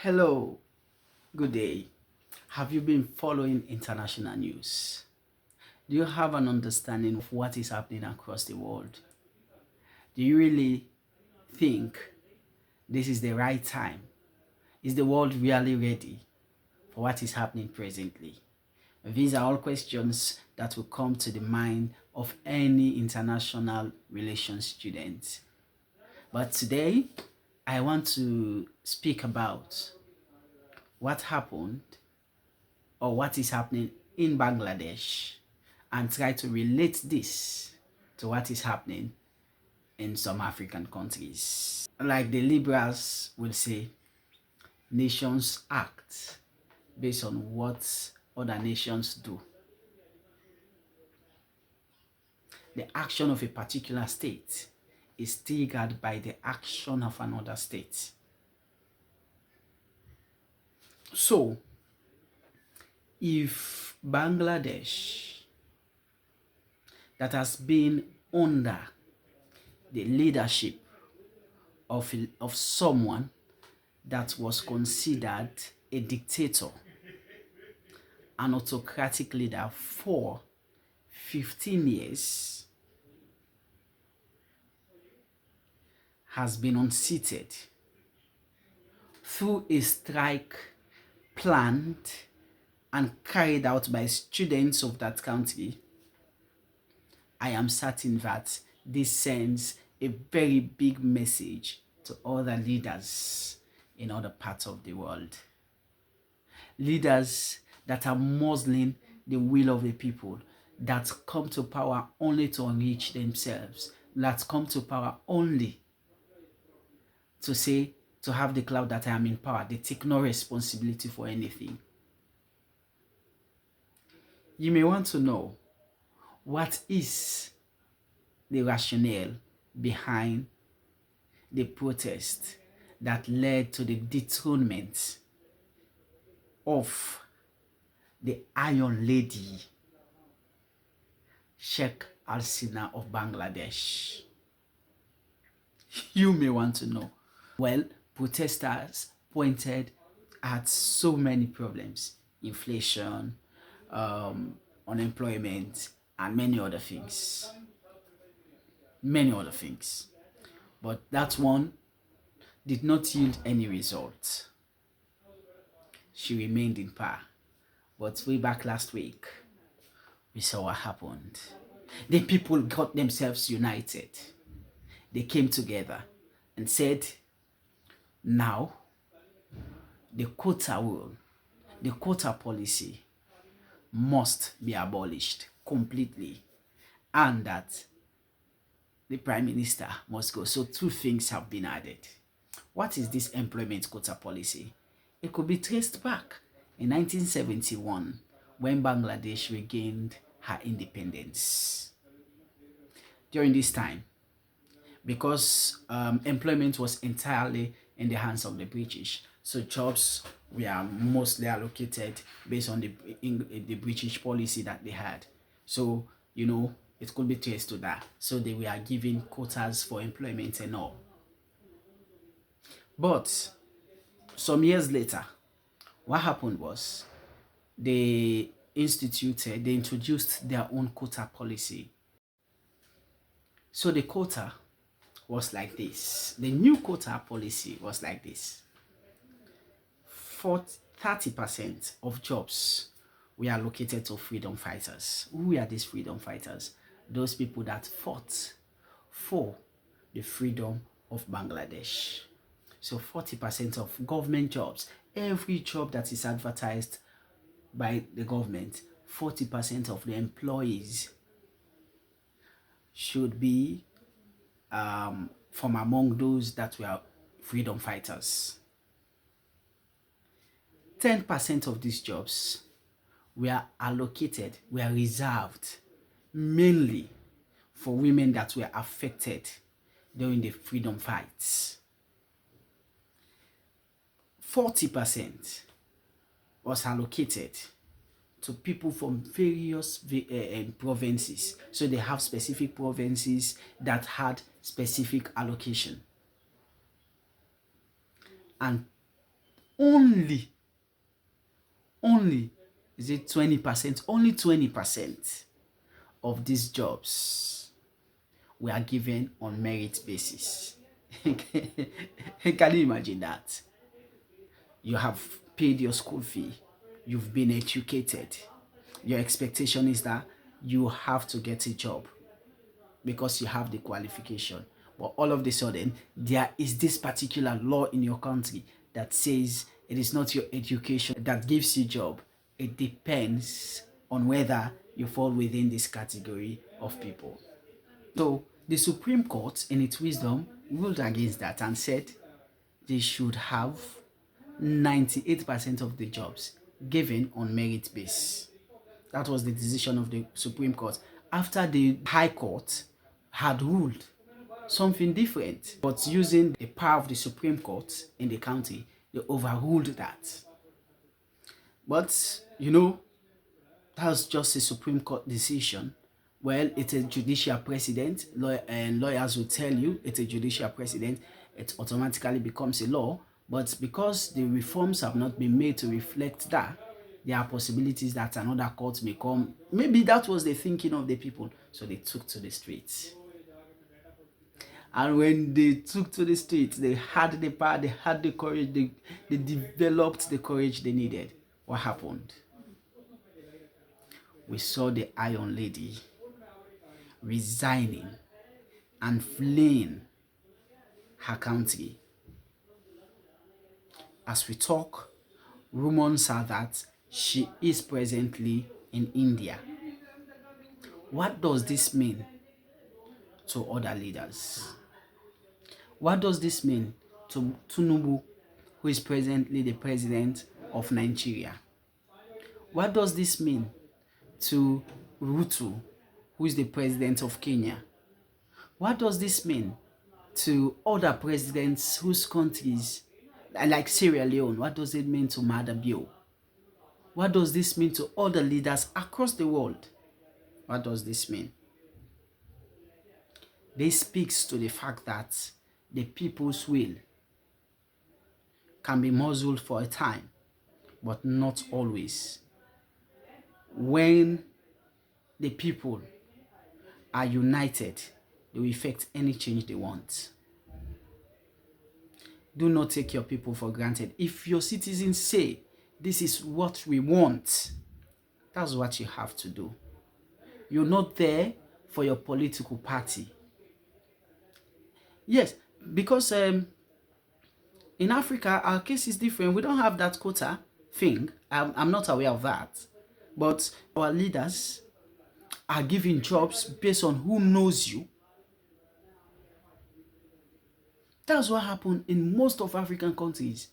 Hello, good day. Have you been following international news? Do you have an understanding of what is happening across the world? Do you really think this is the right time? Is the world really ready for what is happening presently? These are all questions that will come to the mind of any international relations student. But today, I want to speak about what happened or what is happening in Bangladesh and try to relate this to what is happening in some African countries. Like the liberals will say, nations act based on what other nations do. The action of a particular state is triggered by the action of another state. So, if Bangladesh, that has been under the leadership of someone that was considered a dictator, an autocratic leader for 15 years, has been unseated through a strike planned and carried out by students of that country, I am certain that this sends a very big message to other leaders in other parts of the world. Leaders that are muzzling the will of the people, that come to power only to enrich themselves, that come to power only to say, to have the cloud that I am in power. They take no responsibility for anything. You may want to know, what is the rationale behind the protest that led to the dethronement of the Iron Lady, Sheikh Hasina of Bangladesh? You may want to know. Well, protesters pointed at so many problems: inflation, unemployment, and many other things. But that one did not yield any result. She remained in power. But way back last week, we saw what happened. The people got themselves united. They came together and said, now the quota rule, the quota policy must be abolished completely, and that the Prime Minister must go. So two things have been added. What is this employment quota policy? It could be traced back in 1971 when Bangladesh regained her independence. During this time, because employment was entirely in the hands of the British, so jobs were mostly allocated based on the British policy that they had. So, you know, it could be traced to that. So they were given quotas for employment and all. But some years later, what happened was they introduced their own quota policy. So the quota was like this. The new quota policy was like this. 30% of jobs were allocated to freedom fighters. Who are these freedom fighters? Those people that fought for the freedom of Bangladesh. So 40% of government jobs, every job that is advertised by the government, 40% of the employees should be from among those that were freedom fighters. 10% of these jobs were reserved mainly for women that were affected during the freedom fights. 40% was allocated to people from various provinces. So they have specific provinces that had specific allocation. And only, only, is it 20%? Only 20% of these jobs were given on merit basis. Can you imagine that? You have paid your school fee, you've been educated. Your expectation is that you have to get a job because you have the qualification. But all of a sudden, there is this particular law in your country that says it is not your education that gives you a job. It depends on whether you fall within this category of people. So the Supreme Court, in its wisdom, ruled against that and said they should have 98% of the jobs given on merit base. That was the decision of the Supreme Court after the High Court had ruled something different. But using the power of the Supreme Court in the country, they overruled that. But, that's just a Supreme Court decision. Well, it's a judicial precedent, and lawyers will tell you it's a judicial precedent. It automatically becomes a law. But because the reforms have not been made to reflect that, there are possibilities that another court may come. Maybe that was the thinking of the people, so they took to the streets. And when they took to the streets, they had the power, they had the courage, they developed the courage they needed. What happened? We saw the Iron Lady resigning and fleeing her country. As we talk, rumors are that she is presently in India. What does this mean to other leaders? What does this mean to Tinubu, who is presently the president of Nigeria? What does this mean to Ruto, who is the president of Kenya? What does this mean to other presidents whose countries, like Sierra Leone? What does it mean to Madabio? What does this mean to other leaders across the world? What does this mean? This speaks to the fact that the people's will can be muzzled for a time, but not always. When the people are united, they will effect any change they want. Do not take your people for granted. If your citizens say, this is what we want, that's what you have to do. You're not there for your political party. Yes, because in Africa, our case is different. We don't have that quota thing. I'm not aware of that. But our leaders are giving jobs based on who knows you. That's what happened in most of African countries.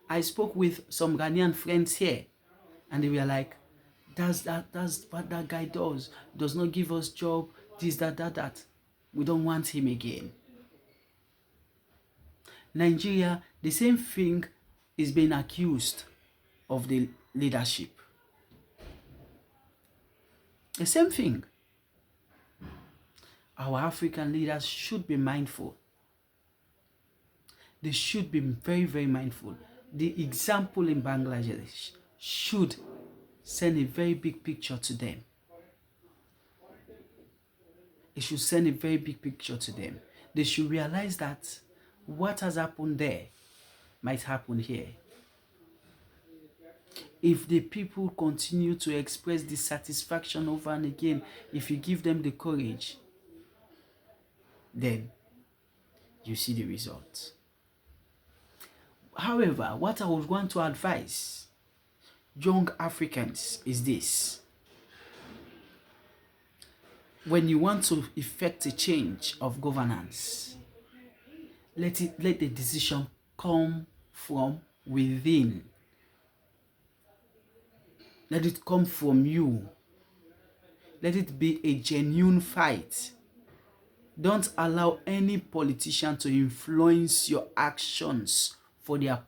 I spoke with some Ghanaian friends here, and they were like, that's what that guy does not give us job, this, that. We don't want him again. Nigeria, the same thing is being accused of the leadership. The same thing. Our African leaders should be mindful. They should be very, very mindful. The example in Bangladesh should send a very big picture to them. It should send a very big picture to them. They should realize that what has happened there might happen here. If the people continue to express dissatisfaction over and again, if you give them the courage, then you see the results. However, what I would want to advise young Africans is this. When you want to effect a change of governance, let the decision come from within. Let it come from you. Let it be a genuine fight. Don't allow any politician to influence your actions for their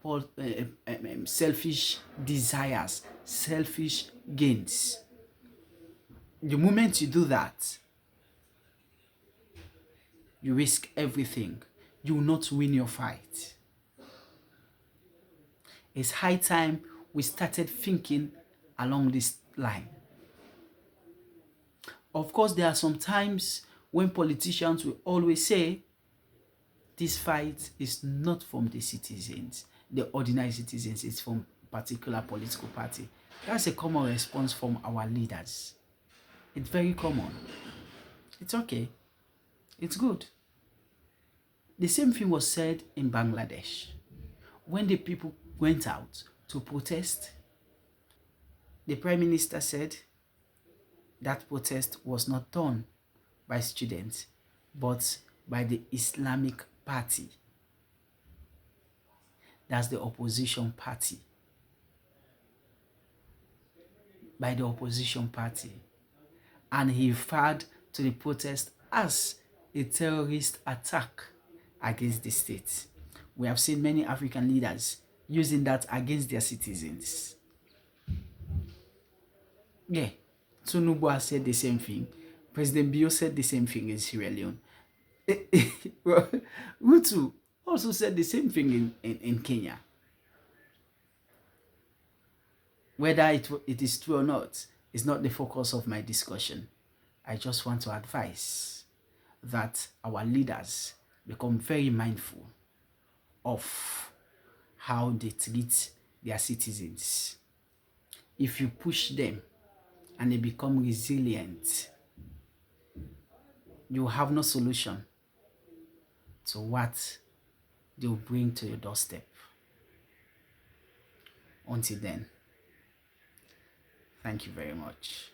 selfish desires, selfish gains. The moment you do that, you risk everything. You will not win your fight. It's high time we started thinking along this line. Of course, there are some times when politicians will always say, this fight is not from the citizens, the ordinary citizens, it's from a particular political party. That's a common response from our leaders. It's very common. It's okay. It's good. The same thing was said in Bangladesh. When the people went out to protest, the Prime Minister said that protest was not done by students, but by the Islamic Party. That's the opposition party. By the opposition party. And he referred to the protest as a terrorist attack against the state. We have seen many African leaders using that against their citizens. Yeah, Tinubu has said the same thing. President Bio said the same thing in Sierra Leone. Ruto also said the same thing in Kenya. Whether it is true or not is not the focus of my discussion. I just want to advise that our leaders become very mindful of how they treat their citizens. If you push them and they become resilient, you have no solution to what they'll bring to your doorstep. Until then, thank you very much.